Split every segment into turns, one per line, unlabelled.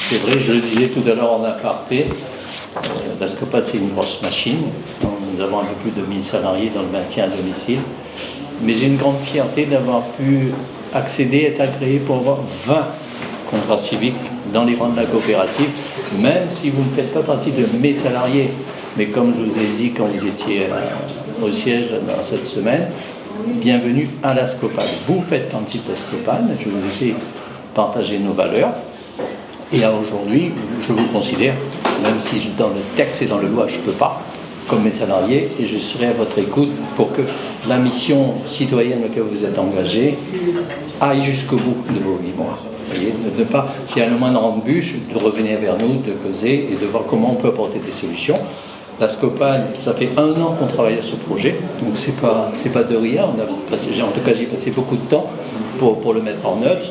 C'est vrai, je le disais tout à l'heure en aparté, la Scopad c'est une grosse machine. Nous avons un peu plus de 1000 salariés dans le maintien à domicile. Mais j'ai une grande fierté d'avoir pu accéder, être agréé pour avoir 20 contrats civiques dans les rangs de la coopérative, même si vous ne faites pas partie de mes salariés. Mais comme je vous ai dit quand vous étiez au siège dans cette semaine, bienvenue à la Scopad. Vous faites partie de la Scopad, je vous ai fait partager nos valeurs. Et aujourd'hui, je vous considère, même si dans le texte et dans le loi, je ne peux pas, comme mes salariés, et je serai à votre écoute pour que la mission citoyenne à laquelle vous êtes engagés aille jusqu'au bout de vos 8 mois. Vous voyez, de ne pas, s'il y a le moindre embûche, de revenir vers nous, de causer et de voir comment on peut apporter des solutions. La Scopad, ça fait 1 an qu'on travaille à ce projet, donc c'est pas de rien. On a passé, en tout cas, j'ai passé beaucoup de temps pour le mettre en œuvre.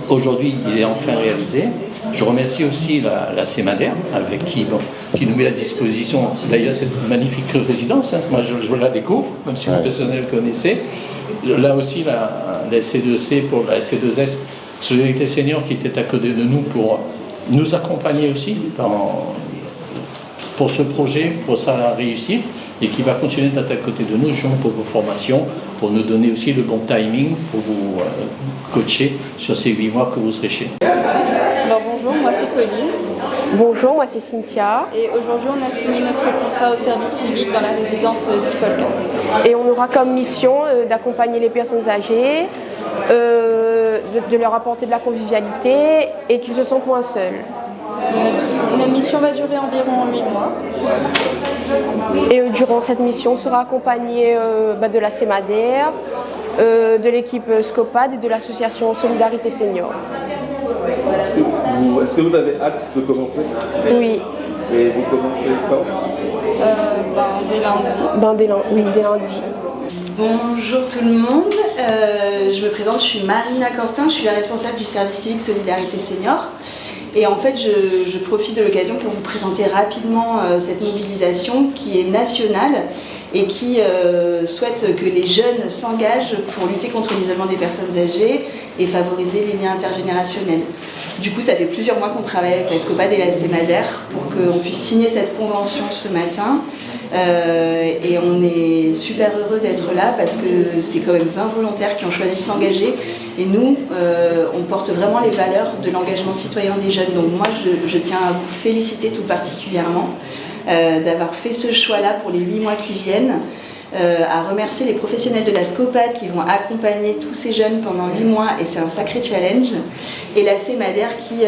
Aujourd'hui, il est enfin réalisé. Je remercie aussi la CEMADER, avec qui nous met à disposition d'ailleurs cette magnifique résidence. Moi, je la découvre, même si mon personnel le connaissait. Là aussi, la C2C pour la C2S, Solidarité Senior, qui était à côté de nous pour nous accompagner aussi pour ce projet, pour sa réussite, et qui va continuer d'être à côté de nous, pour vos formations, pour nous donner aussi le bon timing pour vous coacher sur ces 8 mois que vous serez chez nous.
Alors bonjour, moi c'est Pauline.
Bonjour, moi c'est Cynthia.
Et aujourd'hui on a signé notre contrat au service civique dans la résidence Tipolka.
Et on aura comme mission d'accompagner les personnes âgées, de leur apporter de la convivialité et qu'ils se sentent moins seuls.
Notre mission va durer environ 8 mois.
Et durant cette mission, on sera accompagné de la CEMADER, de l'équipe Scopad et de l'association Solidarité Senior.
Est-ce que vous avez hâte de commencer?
Oui.
Et vous commencez quand?
Dès lundi.
Oui, dès lundi.
Bonjour tout le monde, je me présente, je suis Marina Cortin, je suis la responsable du service civique Solidarité Senior. Et en fait, je profite de l'occasion pour vous présenter rapidement cette mobilisation qui est nationale et qui souhaite que les jeunes s'engagent pour lutter contre l'isolement des personnes âgées et favoriser les liens intergénérationnels. Du coup, ça fait plusieurs mois qu'on travaille avec la Scopad et la CEMADER pour qu'on puisse signer cette convention ce matin. Et on est super heureux d'être là parce que c'est quand même 20 volontaires qui ont choisi de s'engager et nous, on porte vraiment les valeurs de l'engagement citoyen des jeunes. Donc moi, je tiens à vous féliciter tout particulièrement d'avoir fait ce choix-là pour les 8 mois qui viennent, à remercier les professionnels de la Scopad qui vont accompagner tous ces jeunes pendant 8 mois et c'est un sacré challenge, et la CEMADER qui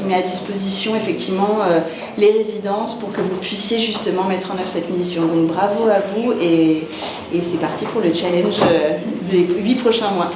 met à disposition effectivement les résidences pour que vous puissiez justement mettre en œuvre cette mission. Donc bravo à vous et c'est parti pour le challenge des 8 prochains mois.